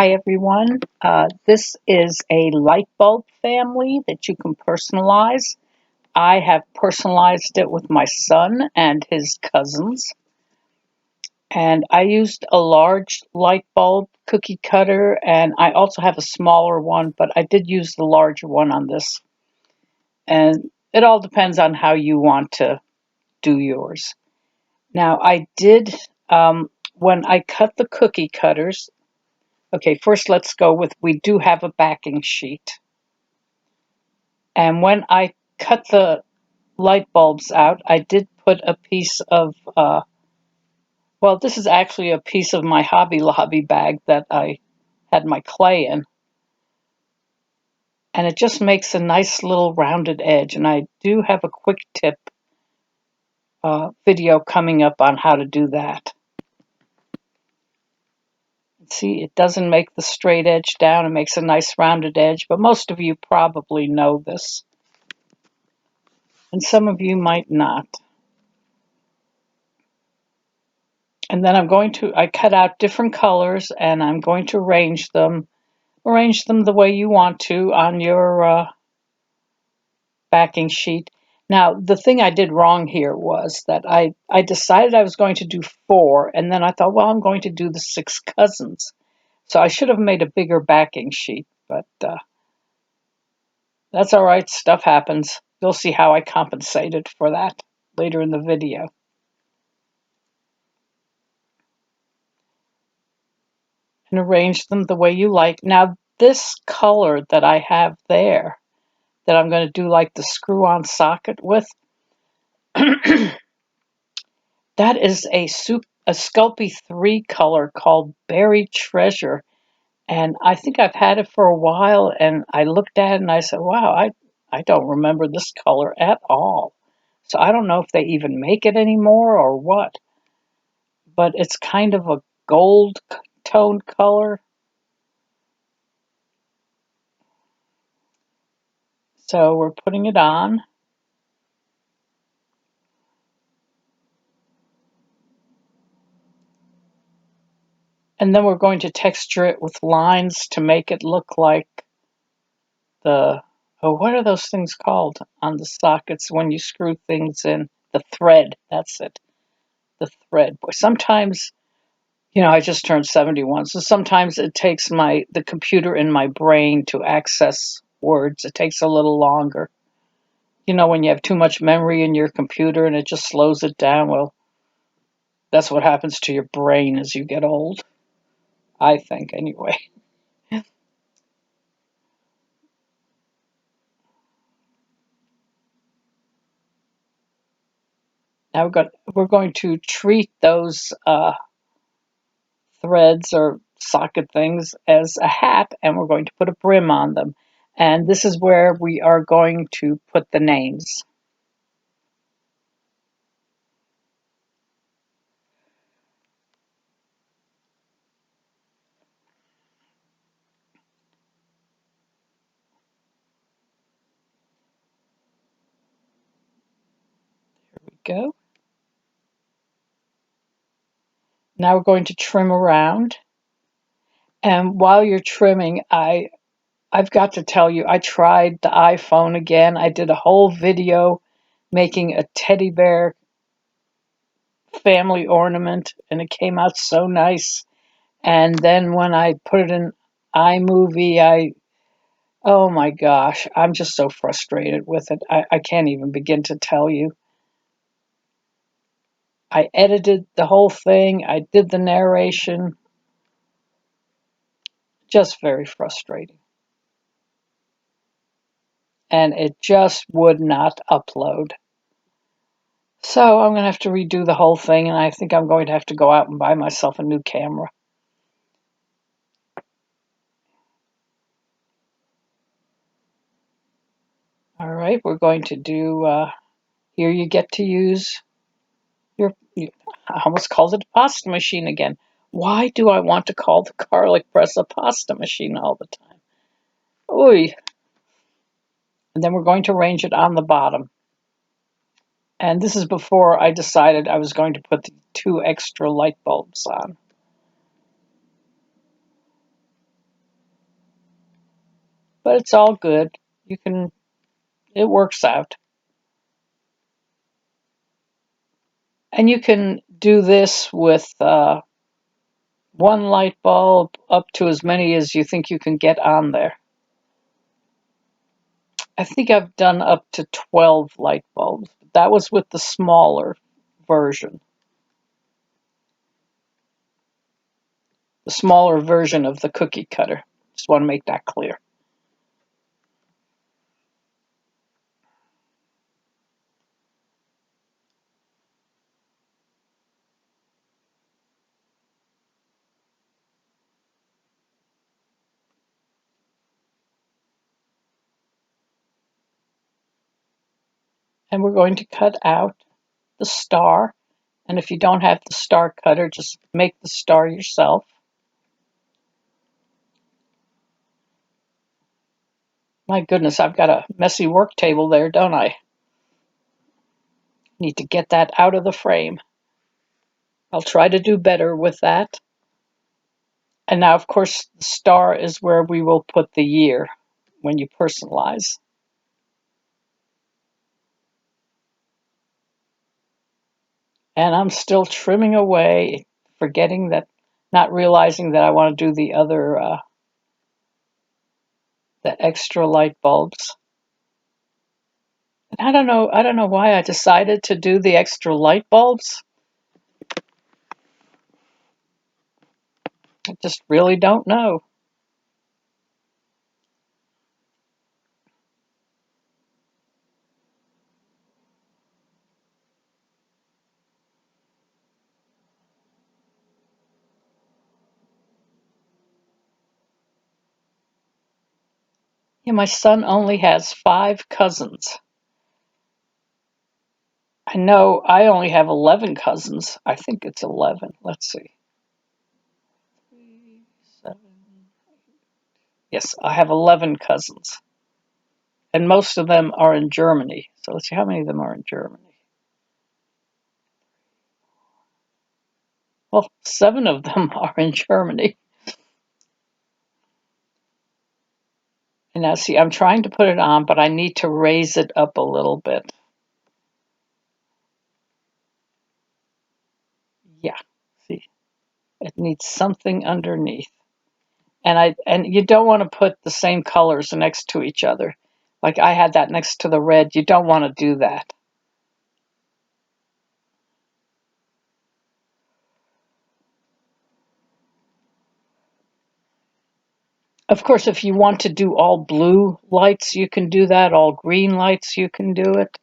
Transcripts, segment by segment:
Hi everyone. This is a light bulb family that you can personalize. I have personalized it with my son and his cousins. And I used a large light bulb cookie cutter, and I also have a smaller one, but I did use the larger one on this. And it all depends on how you want to do yours. Now, I did, when I cut the cookie cutters, okay, first let's go with, we do have a backing sheet. And when I cut the light bulbs out, I did put a piece of, well, this is actually a piece of my Hobby Lobby bag that I had my clay in. And it just makes a nice little rounded edge. And I do have a quick tip video coming up on how to do that. See, it doesn't make the straight edge down. It makes a nice rounded edge, but most of you probably know this. And some of you might not. And then I cut out different colors and I'm going to arrange them the way you want to on your backing sheet. Now, the thing I did wrong here was that I decided I was going to do 4, and then I thought, well, I'm going to do the 6 cousins. So I should have made a bigger backing sheet, but that's all right. Stuff happens. You'll see how I compensated for that later in the video. And arrange them the way you like. Now, this color that I have there, that I'm going to do like the screw-on socket with, that is a Sculpey 3 color called Buried Treasure. And I think I've had it for a while, and I looked at it and I said, wow, I don't remember this color at all. So I don't know if they even make it anymore or what. But it's kind of a gold toned color. So we're putting it on. And then we're going to texture it with lines to make it look like the, oh, what are those things called on the sockets when you screw things in? The thread, that's it. The thread. Boy, sometimes, I just turned 71, so sometimes it takes the computer in my brain to access words. It takes a little longer. When you have too much memory in your computer and it just slows it down, well, that's what happens to your brain as you get old. I think, anyway. Now we're going to treat those threads or socket things as a hat, and we're going to put a brim on them. And this is where we are going to put the names. Here we go. Now we're going to trim around. And while you're trimming, I've got to tell you, I tried the iPhone again. I did a whole video making a teddy bear family ornament, and it came out so nice. And then when I put it in iMovie, oh my gosh, I'm just so frustrated with it. I can't even begin to tell you. I edited the whole thing. I did the narration. Just very frustrating. And it just would not upload. So I'm going to have to redo the whole thing, and I think I'm going to have to go out and buy myself a new camera. All right, we're going to do, here you get to use I almost called it a pasta machine again. Why do I want to call the garlic press a pasta machine all the time? Oy. And then we're going to arrange it on the bottom. And this is before I decided I was going to put the 2 extra light bulbs on. but it's all good. It works out. And you can do this with one light bulb up to as many as you think you can get on there. I think I've done up to 12 light bulbs. That was with the smaller version. The smaller version of the cookie cutter. Just want to make that clear. And we're going to cut out the star. And if you don't have the star cutter, just make the star yourself. My goodness, I've got a messy work table there, don't I? Need to get that out of the frame. I'll try to do better with that. And now, of course, the star is where we will put the year when you personalize. And I'm still trimming away, forgetting that, not realizing that I want to do the other, the extra light bulbs. And I don't know why I decided to do the extra light bulbs. I just really don't know. Yeah, my son only has 5 cousins. I know I only have 11 cousins. I think it's 11. Let's see. 3, 7. Yes, I have 11 cousins. And most of them are in Germany. So let's see how many of them are in Germany. Well, 7 of them are in Germany. And now see, I'm trying to put it on, but I need to raise it up a little bit. Yeah, see, it needs something underneath. And you don't want to put the same colors next to each other. Like I had that next to the red. You don't want to do that. Of course, if you want to do all blue lights, you can do that. All green lights, you can do it.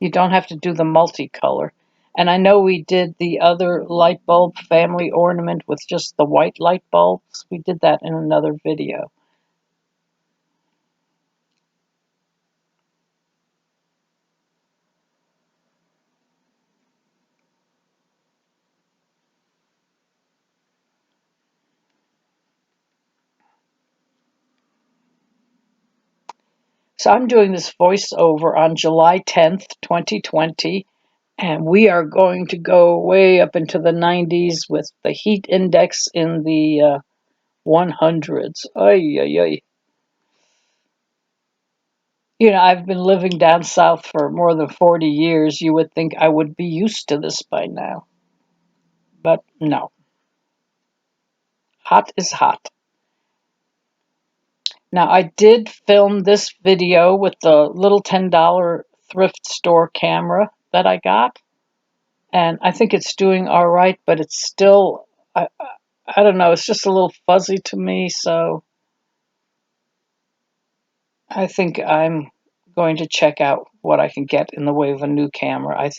You don't have to do the multicolor. And I know we did the other light bulb family ornament with just the white light bulbs. We did that in another video. So I'm doing this voiceover on July 10th, 2020, and we are going to go way up into the 90s with the heat index in the 100s. Ay, ay, ay. You know, I've been living down south for more than 40 years. You would think I would be used to this by now. But no. Hot is hot. Now, I did film this video with the little $10 thrift store camera that I got. And I think it's doing all right, but it's still, I don't know, it's just a little fuzzy to me. So I think I'm going to check out what I can get in the way of a new camera. I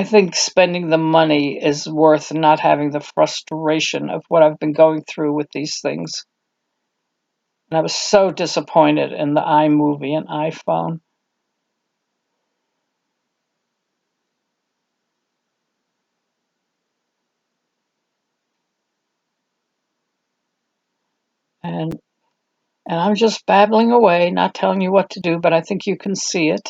think spending the money is worth not having the frustration of what I've been going through with these things. And I was so disappointed in the iMovie and iPhone. And I'm just babbling away, not telling you what to do, but I think you can see it.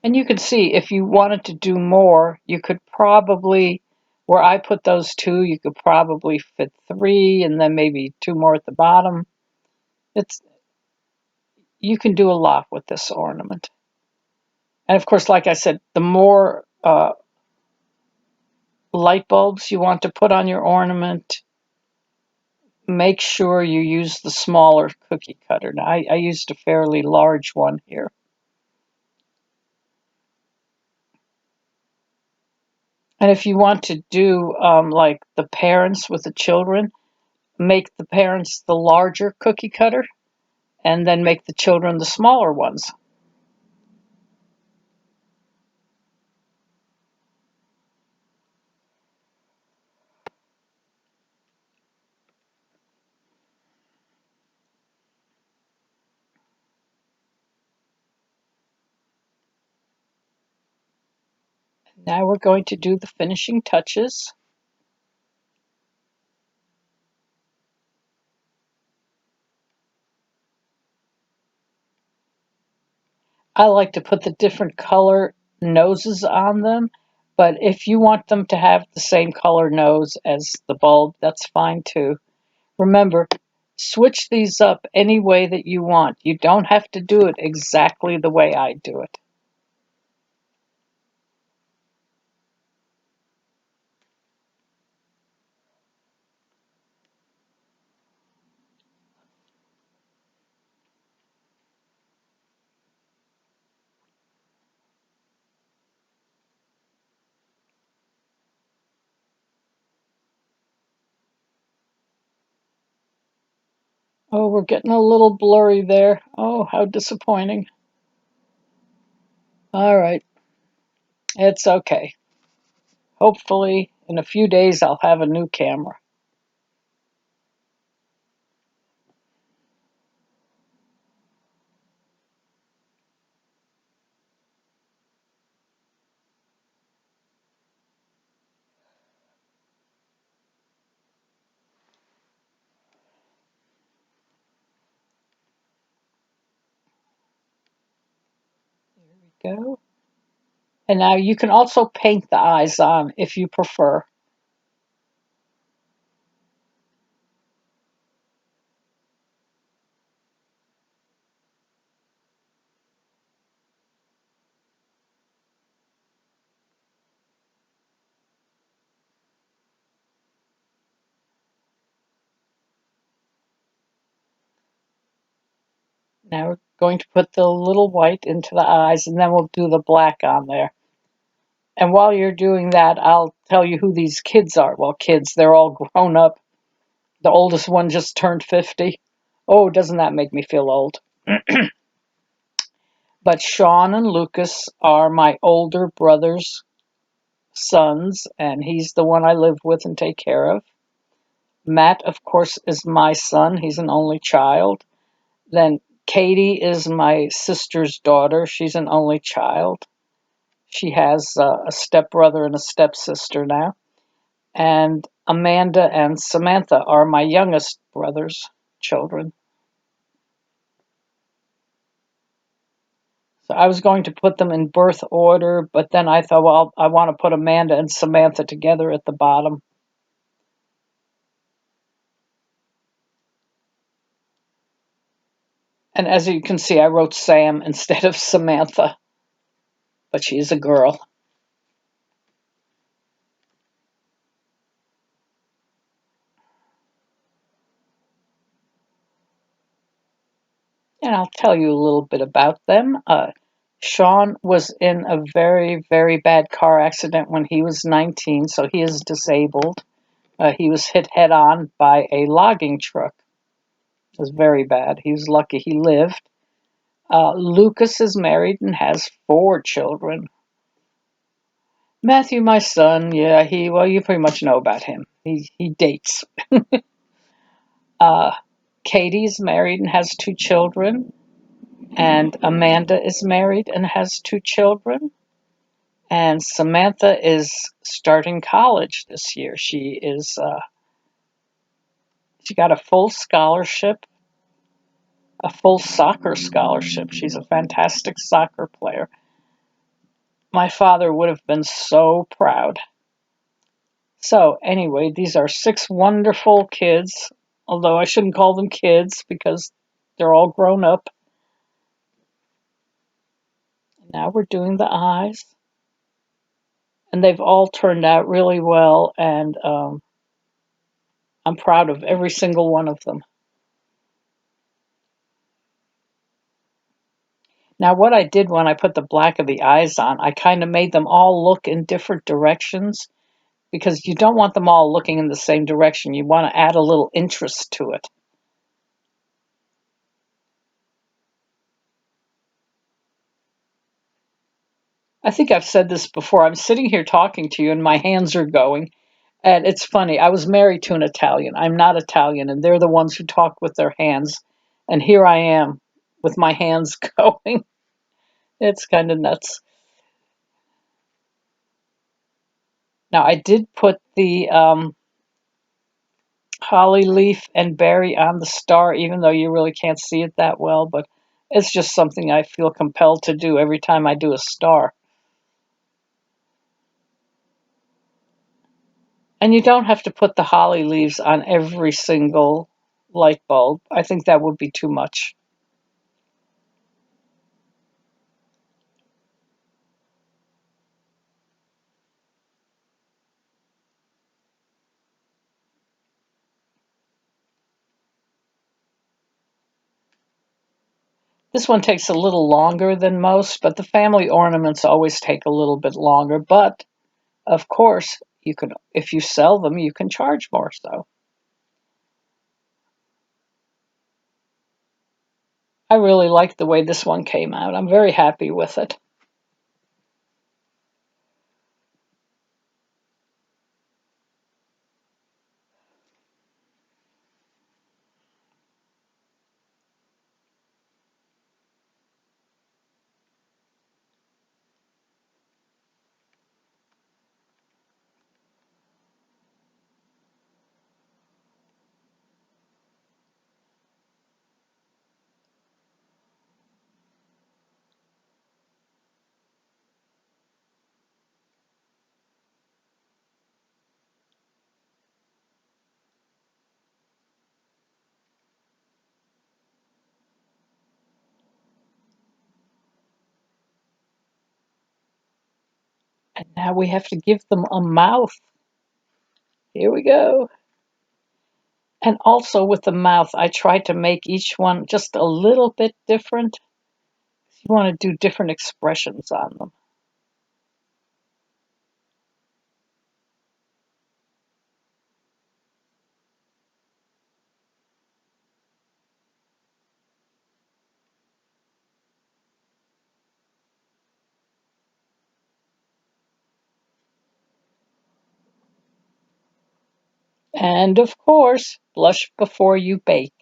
And you can see if you wanted to do more, you could probably, where I put those two, you could probably fit three and then maybe two more at the bottom. It's You can do a lot with this ornament. And of course, like I said, the more light bulbs you want to put on your ornament, make sure you use the smaller cookie cutter. Now, I used a fairly large one here. And if you want to do like the parents with the children, make the parents the larger cookie cutter and then make the children the smaller ones. Now we're going to do the finishing touches. I like to put the different color noses on them, but if you want them to have the same color nose as the bulb, that's fine too. Remember, switch these up any way that you want. You don't have to do it exactly the way I do it. Oh, we're getting a little blurry there. Oh, how disappointing. All right, it's okay. Hopefully, in a few days, I'll have a new camera. There we go. And now you can also paint the eyes on if you prefer. Now we're going to put the little white into the eyes and then we'll do the black on there. And while you're doing that, I'll tell you who these kids are. Well, kids, they're all grown up. The oldest one just turned 50. Oh, doesn't that make me feel old? But Sean and Lucas are my older brother's sons, and he's the one I live with and take care of. Matt, of course, is my son. He's an only child. Then Katie is my sister's daughter. She's an only child. She has a stepbrother and a stepsister now. And Amanda and Samantha are my youngest brother's children. So I was going to put them in birth order, but then I thought, well, I want to put Amanda and Samantha together at the bottom. And as you can see, I wrote Sam instead of Samantha, but she is a girl. And I'll tell you a little bit about them. Sean was in a very, very bad car accident when he was 19, so he is disabled. He was hit head on by a logging truck. It was very bad. He was lucky he lived. Lucas is married and has 4 children. Matthew, my son, yeah, well, you pretty much know about him. He dates. Uh, Katie's married and has 2 children, and Amanda is married and has 2 children, and Samantha is starting college this year. She got a full scholarship, a full soccer scholarship. She's a fantastic soccer player. My father would have been so proud. So anyway, these are 6 wonderful kids, although I shouldn't call them kids because they're all grown up. Now we're doing the eyes, and they've all turned out really well, and I'm proud of every single one of them. Now, what I did when I put the black of the eyes on, I kind of made them all look in different directions because you don't want them all looking in the same direction. You want to add a little interest to it. I think I've said this before. I'm sitting here talking to you and my hands are going. And it's funny. I was married to an Italian. I'm not Italian, and they're the ones who talk with their hands. And here I am with my hands going. It's kind of nuts. Now, I did put the holly leaf and berry on the star, even though you really can't see it that well, but it's just something I feel compelled to do every time I do a star. And you don't have to put the holly leaves on every single light bulb. I think that would be too much. This one takes a little longer than most, but the family ornaments always take a little bit longer. But of course, you can, if you sell them, you can charge more. So I really like the way this one came out. I'm very happy with it. And now we have to give them a mouth. Here we go. And also with the mouth, I tried to make each one just a little bit different. You want to do different expressions on them. And of course, blush before you bake.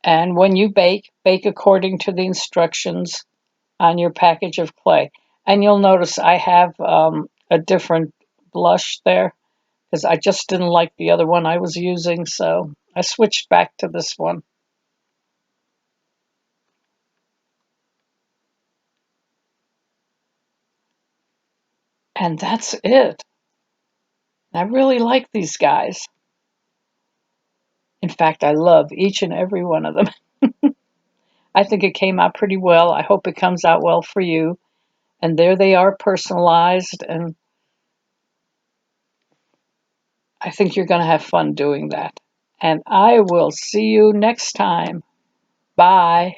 And when you bake, bake according to the instructions on your package of clay. And you'll notice I have a different blush there because I just didn't like the other one I was using, so I switched back to this one. And that's it. I really like these guys. In fact, I love each and every one of them. I think it came out pretty well. I hope it comes out well for you. And there they are, personalized, and I think you're going to have fun doing that. And I will see you next time. Bye.